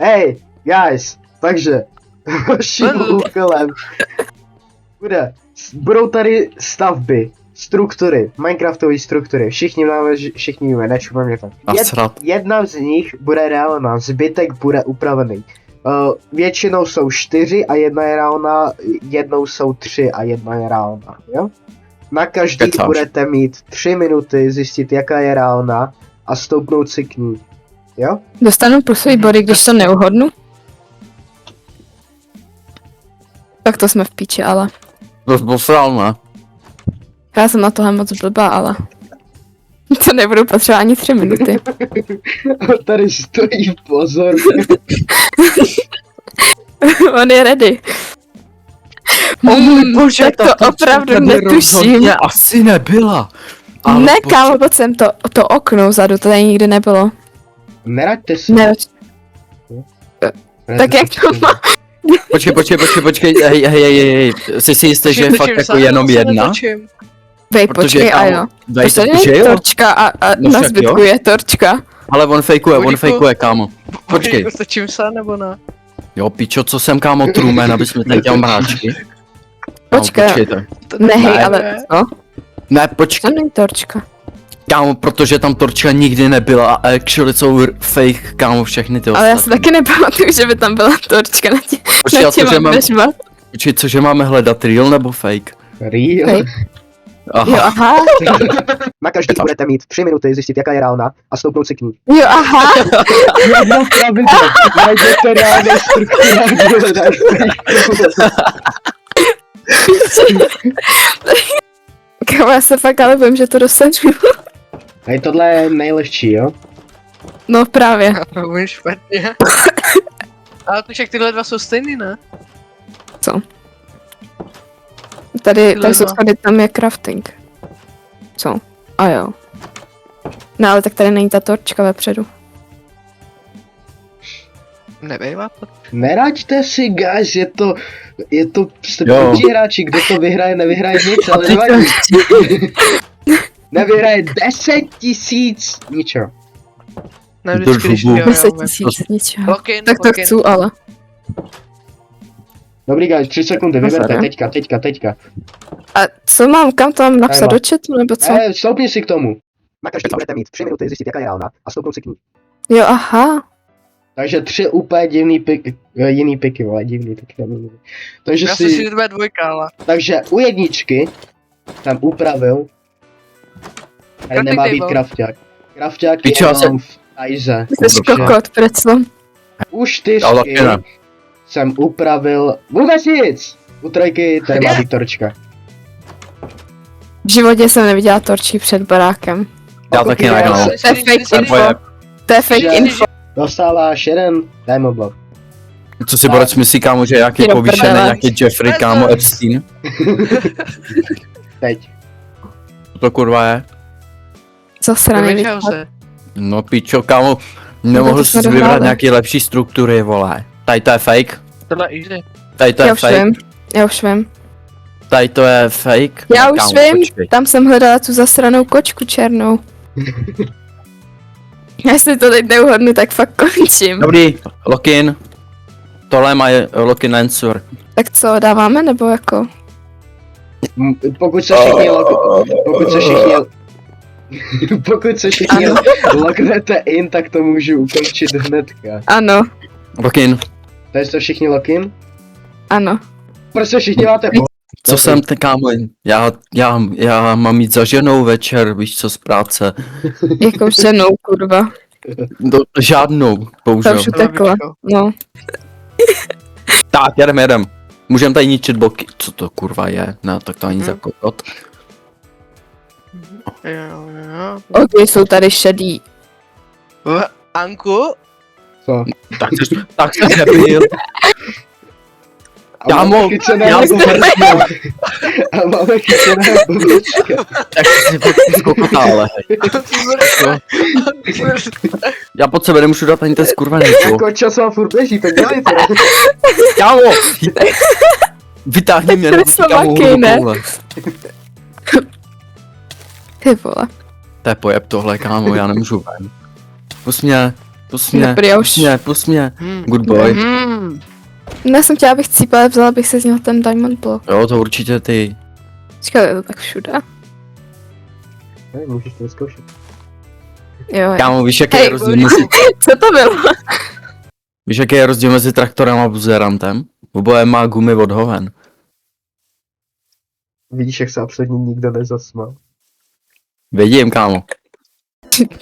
Hej, guys, takže vaším úkolem budou tady stavby, struktury, Minecraftové struktury, všichni víme, nečumám mě tam. Jedna z nich bude reálná, zbytek bude upravený. Většinou jsou 4 a jedna je reálná, jednou jsou 3 a jedna je reálná, jo? Na každý budete mít 3 minuty zjistit, jaká je reálná a stoupnout si k ní, jo? Dostanu plusový body, když to neuhodnu? Tak to jsme v píči, ale... To posral, ne? Já jsem na tohle moc blbá, ale... To nebudu potřebovat ani 3 minuty. Tady stojí pozor. On je ready. Bože, tak to opravdu netuším. Asi nebyla. Ne, kámo, pojď sem, to okno vzadu, to tady nikdy nebylo. Neraďte si. Tak jak to má? Počkej, hej, jsi si jistý, že je fakt jako jenom jedna? Vej, počkej, a jo. Prostě je torčka a na zbytku je torčka. Ale on fejkuje, kámo. Počkej. Stačím se, nebo ne? Jo, pičo, co jsem, kámo, trumen, abys mi tady dělal mráčky. Počkej, nehej, ale co? Ne, počkej. To není torčka. Kámo, protože tam torčka nikdy nebyla a actually jsou fake, kámo, všechny ty ostatní. Ale já si taky nepamatuju, že by tam byla torčka na těma dveřma. Počkej, cože máme hledat, real nebo fake? Real? Fake. Aha. Jo, aha. Na každý budete mít 3 minuty zjistit, jaká je reálná a stoupnout si k ní. Jo, aha. Jedno pravidlo, najděte reálné struktury. Kámo, já se fakt ale bojím, že to dostanu. Hej, tohle je nejlehčí, jo? No právě. To bude špatně. Ale to však tyhle dva jsou stejný, ne? Co? Tady jsou schody, tam je crafting. Co? A jo. No ale tak tady není ta torčka vepředu. Nebejvá to. Neraďte si, guys, je to jste proti hráči, kdo to vyhraje, nevyhraje nic, ale nevadí. Nevyhraje 10 000 ničeho. Ne, vždycky, když 10 000 ničeho. Tak to chci, ale. Dobrý, guys, 3 sekundy, vyberte, teďka. A co mám, kam to mám napsat do chatu, nebo co? Ne, stoupni si k tomu. Na každý budete mít 3 minuty zjistit, jaká je reálná a stoupnout si k ní. Jo, aha. Takže 3 úplně jiný piky, vole, divný piky. Takže já si dvě dvojka, ale. Takže u jedničky jsem upravil. Tady nemá být krafťák. Krafťák je jenom v tajze. Jsi kokot, preclo. U 4 jsem upravil vůbec nic. U 3 tady má být torčka. V životě jsem neviděla torčí před barákem. Já taky ne, no. To je fake info. To je fake info. Dostáváš jeden diamond block. Co si Borec myslí, kámo, že jak je povýšený, jak je Jeffrey, kámo, Epstein? Teď. Co to kurva je? Zasraný výklad. No pičo, kámo, nemohl jsi vybrat nějaký lepší struktury, vole. Tady to je fake. Tohle je easy. Tady to je fake. Já už vím. Tady to je fake. Já už vím, tam jsem hledala tu zasranou kočku černou. Jestli to teď neuhodnu, tak fakt končím. Dobrý, lock-in. Tohle má lock-in answer. Tak co, dáváme, nebo jako? Pokud se všichni locknete in, tak to můžu ukončit hnedka. Ano. Lock-in. Tady jste všichni lock-in? Ano. Prostě všichni máte Co jsem ten, kámo, já mám jít za ženou večer, víš co, z práce. Jakou ženou, kurva. Žádnou, bohužel. To už utekla, no. Tak, jedem. Můžeme tady ničit bloky. Co to kurva je? No, tak to ani za kokot. Jo. Ok, jsou tady šedý. Anku? Co? Tak jsi nebyl. A máme chyceného bobečka. Tak jsi fakt kokotá, ale hej. Já pod sebe nemůžu dát ani ten skurvený, co? Jako čas vám furt běží, tak dělejte. Kámo! Vytáhni mě, kámo, Ty vole. To je pojeb tohle, kámo, já nemůžu ven. Pust mě. Pust mě, Dobrý, já už. pust mě. Good boy. Já jsem chtěla, abych cípala, vzala bych si z něho ten diamond block. Jo, to určitě ty. Říkala, je to tak všude. Ne, můžeš to vyzkoušet. Jo, Kámo, víš, jaký je Hej, rozdíl mezi, co to bylo? víš, jaký je rozdíl mezi traktorem a buzerantem? Oboje má gumy od hoven. Vidíš, jak se absolutně nikdo nezasmál. Vidím, kámo.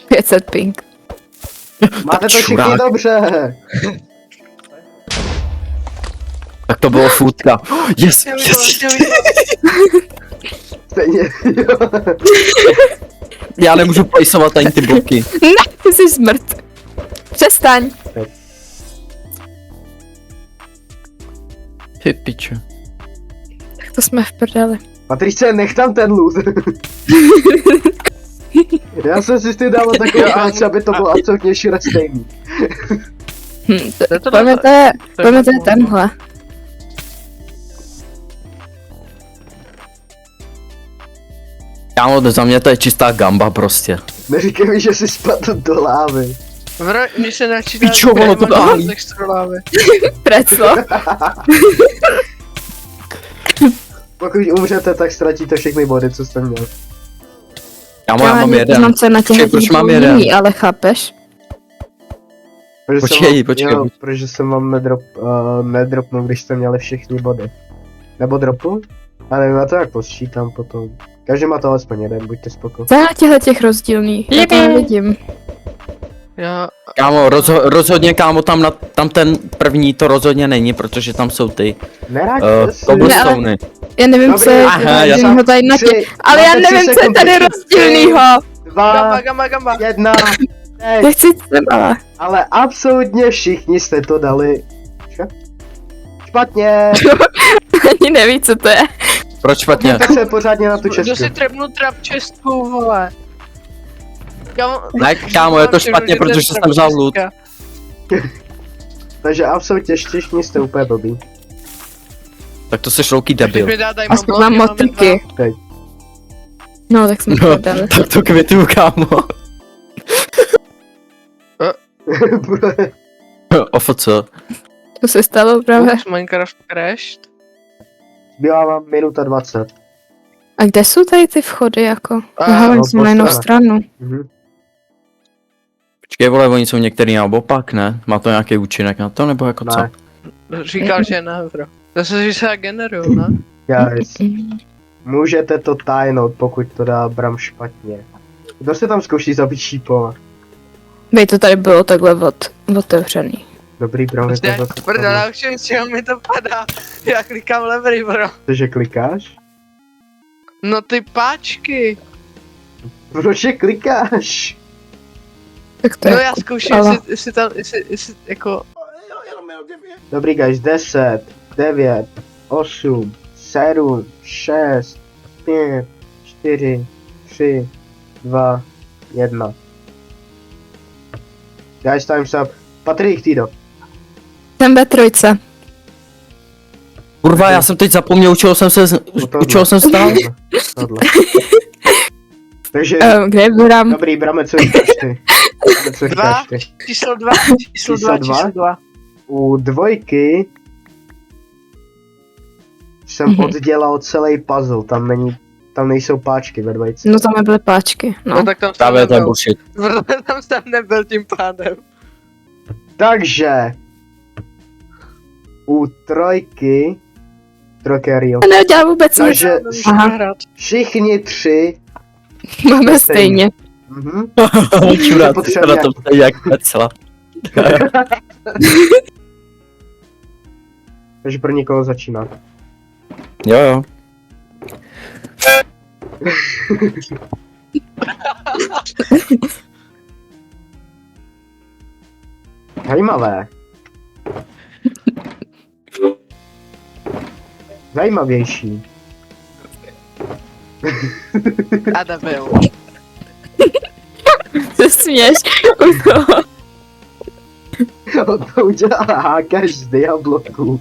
500 ping. Máte to všichni čurák. dobře. Tak to bylo futka. Yes, Já yes. Stejně, jo. Já nemůžu placeovat ani ty bloky. Ne, ty jsi zmrt. Přestaň. Ty piče. Tak to jsme v prdeli. Patrice, nech tam ten loot. Já jsem si s tím dával takovou práci, aby to bylo absolutně všude stejný. Pojďme to je tenhle. Kámo, za mě to je čistá gamba prostě. Neříkej mi, že jsi spadl do lávy. Když se načítá... Pičo, ono to dálí. Preco. Pokud umřete, tak ztratíte všechny body, co jste měl. Kámo, já mám jeden. Znám se na Počkej, těch proč mám jeden? jiný, ale chápeš? Počkej. Protože jsem vám nedropnul, když jste měli všechny body. Nebo dropu? A nevím, já to jak posčítám potom. Každý má to alespoň jeden, buďte spoko. Za těch rozdílných. Já to nevidím. Já... Kámo, rozhodně, kámo, tam ten první to rozhodně není, protože tam jsou ty Neráďte si. cobblestony. Já nevím, Dobrý, co je aha, já rozdílného tady na Tři, těch. Ale já máte 3 nevím, co je sekundy. tady rozdílného. 2, Gamba. 1, Já chci třeba. ale absolutně všichni jste to dali. Špatně. Ani neví, co to je. Proč špatně? Tak se pořádně na tu Kdo si česku. trepnul trap čestku, vole? Ne, kámo, je to špatně, protože jsem vzal loot. Takže absolutně všichni jste úplně blbý. Tak to seš louký debil. Aspoň mám motiky. Teď. No, tak jsme No, to dali. tak to květuju, kámo. OFC. To se stalo právě. Minecraft crashed. Byla vám minuta 20. A kde jsou tady ty vchody, jako? A, Aha, no, oni jsou na jinou postrana. stranu. Mhm. Počkej, vole, oni jsou některý naopak, ne? Má to nějaký účinek na to, nebo jako co? Ne. Říkal, že ne, bro. Zase, že se generují, ne? Guys, můžete to tajnout, pokud to dá Bram špatně. Kdo se tam zkouší zabít šípova? Vej, to tady bylo takhle otevřený. Dobrý, Bram, je to zase Prdele, já už vím, z čeho mi to padá. Já klikám levery, bro. že klikáš? No ty páčky. Proč je klikáš? Tak to No je já zkouším, ale- jestli tam, jestli jako... Dobrý, guys, 10, 9, 8, 7, 6, 5, 4, 3, 2, 1. Guys, time's up. Patrik, Týdo. Jsem ve trojce. Kurva, já jsem teď zapomněl, u čeho jsem stál. Tohle. Takže, Kde je Bram? dobrý, Brame, co říkáš ty? Brame, co říkáš ty? Číslo 2, číslo Číslo 2, dva? číslo 2. U dvojky jsem oddělal celý puzzle, tam nejsou páčky ve dvojce. No tam nebyly páčky, No no. tak tam Právě to je nebyl. bullshit. Tam nebyl tím pádem. Takže u trojky je real. Já neudělal vůbec nic. Takže Aha. Hrát. všichni 3 Máme stejně. mhm. Čurát, potřebuje na to tady jak celá. Takže pro někoho začíná. Jo. Zajímavé. Zajímavější. A debil. Se směš. On to udělá hákaš z Diabloku.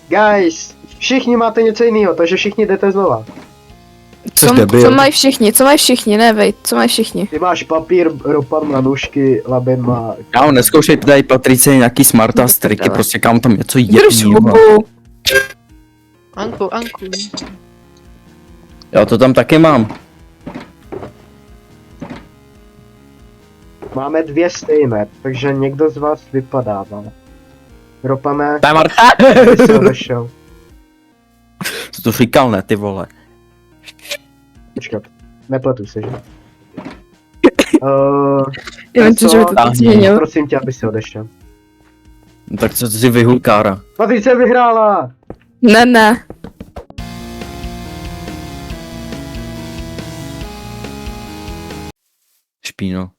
Guys, všichni máte něco jiného, takže všichni jdete znova. Což debil. Co mají všichni, ne vej, co mají všichni? Ty máš papír, Ropan má nůžky, Laben má... Kámo, neskoušejte tady Patrice nějaký smartass triky, prostě kámo tam něco Drž jednýho. hubu. Anku. Já to tam taky mám. Máme 2 stejné, takže někdo z vás vypadává. Ropane, To je Marta. ty jsi odešel. Co to říkal, ne, ty vole. Počkat, nepletu se, že? Já myslím, že by to teď Táhni. změnil. Prosím tě, aby se odešel. No, tak co si vyhulkára. Patrice vyhrála! Ne. Špíno.